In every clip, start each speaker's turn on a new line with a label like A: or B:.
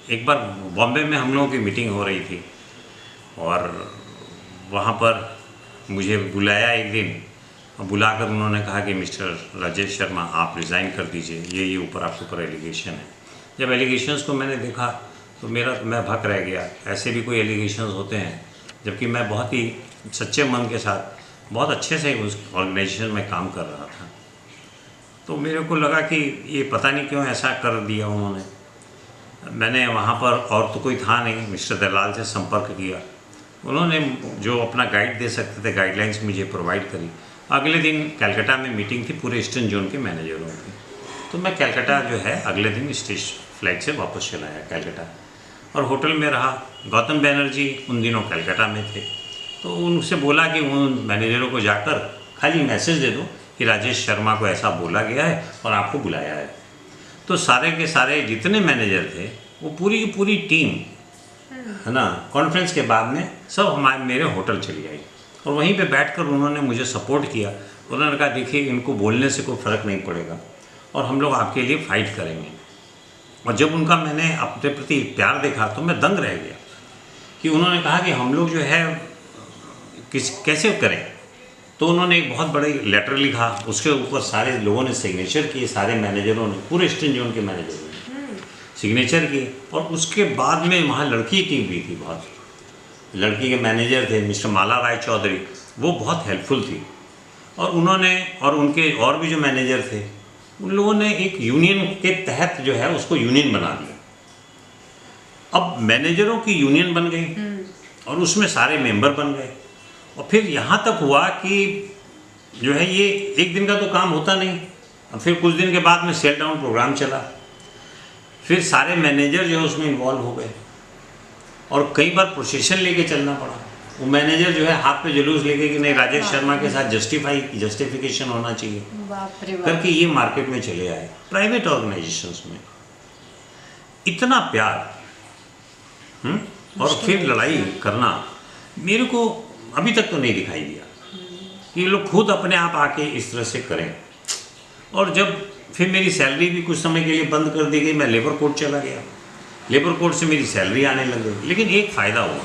A: एक बार बॉम्बे में हम लोगों की मीटिंग हो रही थी और वहाँ पर मुझे बुलाया एक दिन और बुलाकर उन्होंने कहा कि मिस्टर राजेश शर्मा आप रिज़ाइन कर दीजिए, ये ऊपर आपके ऊपर एलिगेशन है। जब एलिगेशंस को मैंने देखा तो मैं भक रह गया। ऐसे भी कोई एलिगेशंस होते हैं, जबकि मैं बहुत ही सच्चे मन के साथ बहुत अच्छे से उस ऑर्गेनाइजेशन में काम कर रहा था। तो मेरे को लगा कि ये पता नहीं क्यों ऐसा कर दिया उन्होंने। मैंने वहाँ पर और तो कोई था नहीं, मिस्टर दलाल से संपर्क किया। उन्होंने जो अपना गाइड दे सकते थे गाइडलाइंस मुझे प्रोवाइड करी। अगले दिन कलकत्ता में मीटिंग थी पूरे ईस्टर्न जोन के मैनेजरों की। तो मैं कलकत्ता जो है अगले दिन फ्लाइट से वापस चला आया कलकत्ता और होटल में रहा। गौतम बनर्जी उन दिनों कलकत्ता में थे, तो उनसे बोला कि उन मैनेजरों को जाकर खाली मैसेज दे दो कि राजेश शर्मा को ऐसा बोला गया है और आपको बुलाया है। तो सारे के सारे जितने मैनेजर थे वो पूरी की पूरी टीम है ना, कॉन्फ्रेंस के बाद में सब मेरे होटल चली आई और वहीं पे बैठकर उन्होंने मुझे सपोर्ट किया। उन्होंने कहा देखिए इनको बोलने से कोई फ़र्क नहीं पड़ेगा और हम लोग आपके लिए फ़ाइट करेंगे। और जब उनका मैंने अपने प्रति प्यार देखा तो मैं दंग रह गया कि उन्होंने कहा कि हम लोग जो है कैसे करें। तो उन्होंने एक बहुत बड़ी लेटर लिखा, उसके ऊपर सारे लोगों ने सिग्नेचर किए, सारे मैनेजरों ने, पूरे ईस्टर्न जोन के मैनेजरों ने सिग्नेचर किए। और उसके बाद में वहाँ लड़की टीम भी थी, बहुत लड़की के मैनेजर थे मिस्टर माला राय चौधरी, वो बहुत हेल्पफुल थी। और उन्होंने और उनके और भी जो मैनेजर थे उन लोगों ने एक यूनियन के तहत जो है उसको यूनियन बना दिया। अब मैनेजरों की यूनियन बन गई और उसमें सारे मेंबर बन गए। और फिर यहाँ तक हुआ कि जो है ये एक दिन का तो काम होता नहीं। और फिर कुछ दिन के बाद में सेल डाउन प्रोग्राम चला, फिर सारे मैनेजर जो है उसमें इन्वॉल्व हो गए और कई बार प्रोसेशन लेके चलना पड़ा। वो मैनेजर जो है हाथ पे जुलूस लेके कि नहीं राजेश शर्मा के साथ जस्टिफिकेशन होना चाहिए करके ये मार्केट में चले आए। प्राइवेट ऑर्गेनाइजेशंस में इतना प्यार और फिर लड़ाई करना मेरे को अभी तक तो नहीं दिखाई दिया कि लोग खुद अपने आप आके इस तरह से करें। और जब फिर मेरी सैलरी भी कुछ समय के लिए बंद कर दी गई, मैं लेबर कोर्ट चला गया। लेबर कोर्ट से मेरी सैलरी आने लग गई, लेकिन एक फ़ायदा हुआ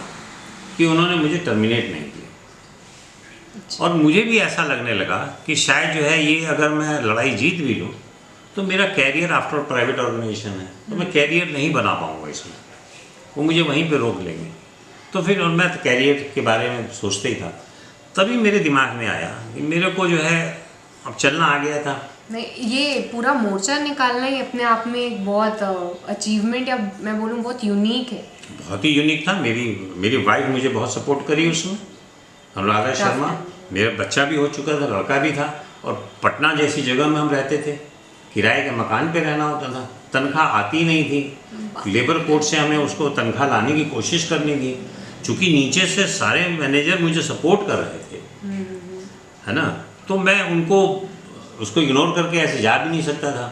A: कि उन्होंने मुझे टर्मिनेट नहीं किया। और मुझे भी ऐसा लगने लगा कि शायद जो है ये अगर मैं लड़ाई जीत भी लूँ तो मेरा कैरियर आफ्टर प्राइवेट ऑर्गेनाइजेशन है तो मैं कैरियर नहीं बना पाऊँगा इसमें, वो मुझे वहीं पे रोक लेंगे। तो फिर और मैं कैरियर के बारे में सोचते ही था, तभी मेरे दिमाग में आया कि मेरे को जो है अब चलना आ गया था।
B: नहीं, ये पूरा मोर्चा निकालना ही अपने आप में एक बहुत अचीवमेंट या मैं बोलूँ बहुत यूनिक है।
A: बहुत ही यूनिक था। मेरी वाइफ मुझे बहुत सपोर्ट करी उसमें, अनुराधा शर्मा। मेरा बच्चा भी हो चुका था, लड़का भी था और पटना जैसी जगह में हम रहते थे, किराए के मकान पे रहना होता था, तनख्वाह आती नहीं थी। लेबर कोर्ट से हमें उसको तनख्वाह लाने की कोशिश करनी थी, चूँकि नीचे से सारे मैनेजर मुझे सपोर्ट कर रहे थे, है ना। तो मैं उसको इग्नोर करके ऐसे जा भी नहीं सकता था।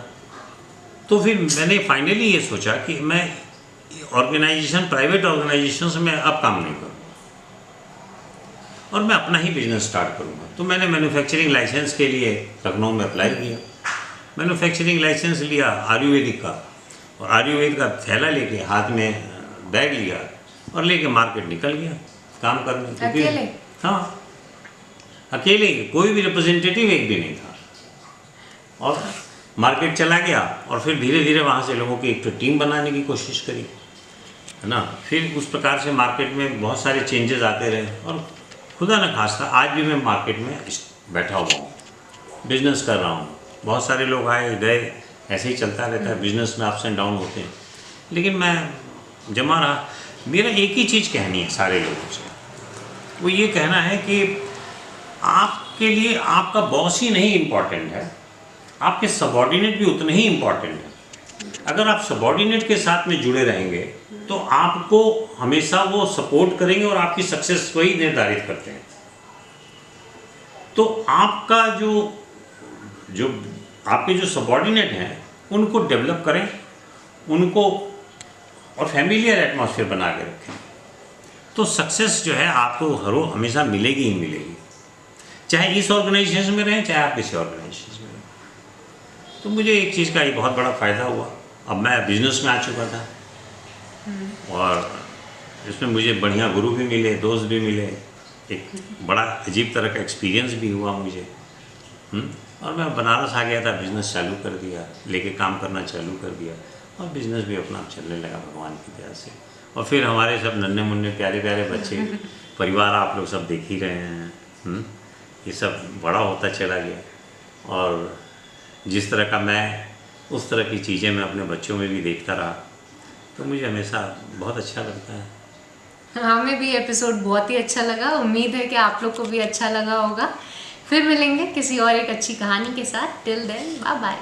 A: तो फिर मैंने फाइनली ये सोचा कि मैं प्राइवेट ऑर्गेनाइजेशन में अब काम नहीं करूँगा और मैं अपना ही बिजनेस स्टार्ट करूँगा। तो मैंने मैन्युफैक्चरिंग लाइसेंस के लिए लखनऊ में अप्लाई किया। मैन्युफैक्चरिंग लाइसेंस लिया आयुर्वेदिक का, और आयुर्वेद का थैला लेके हाथ में बैग लिया और लेके मार्केट निकल गया काम करने।
B: अकेले?
A: हाँ, अकेले, कोई भी रिप्रेजेंटेटिव एक भी नहीं था। और मार्केट चला गया और फिर धीरे धीरे वहाँ से लोगों की एक टीम बनाने की कोशिश करी, है ना। फिर उस प्रकार से मार्केट में बहुत सारे चेंजेस आते रहे और खुदा न खास्ता आज भी मैं मार्केट में बैठा हुआ हूँ, बिजनेस कर रहा हूँ। बहुत सारे लोग आए गए, ऐसे ही चलता रहता है, बिजनेस में अप्स एंड डाउन होते हैं, लेकिन मैं जमा रहा। मेरा एक ही चीज़ कहनी है सारे लोगों से, वो ये कहना है कि आपके लिए आपका बॉस ही नहीं इम्पॉर्टेंट है, आपके सबॉर्डिनेट भी उतने ही इम्पॉर्टेंट हैं। अगर आप सबॉर्डिनेट के साथ में जुड़े रहेंगे तो आपको हमेशा वो सपोर्ट करेंगे और आपकी सक्सेस वही निर्धारित करते हैं। तो आपका जो आपके जो सबॉर्डिनेट हैं उनको डेवलप करें, उनको और फैमिलियर एटमॉस्फेयर बना के रखें, तो सक्सेस जो है आपको हमेशा मिलेगी ही मिलेगी, चाहे इस ऑर्गेनाइजेशन में रहें चाहे आप किसी ऑर्गेनाइजेशन में रहें। तो मुझे एक चीज़ का ये बहुत बड़ा फ़ायदा हुआ, अब मैं बिजनेस में आ चुका था और इसमें मुझे बढ़िया गुरु भी मिले, दोस्त भी मिले, एक बड़ा अजीब तरह का एक्सपीरियंस भी हुआ मुझे। और मैं बनारस आ गया था, बिज़नेस चालू कर दिया, लेके काम करना चालू कर दिया, और बिज़नेस भी अपना चलने लगा भगवान की दया से। और फिर हमारे सब नन्हे मुन्ने प्यारे प्यारे बच्चे, परिवार आप लोग सब देख ही रहे हैं। ये सब बड़ा होता चला गया, और जिस तरह का मैं, उस तरह की चीज़ें मैं अपने बच्चों में भी देखता रहा, तो मुझे हमेशा बहुत अच्छा लगता है।
B: हमें भी एपिसोड बहुत ही अच्छा लगा, उम्मीद है कि आप लोग को भी अच्छा लगा होगा। फिर मिलेंगे किसी और एक अच्छी कहानी के साथ। Till then bye bye.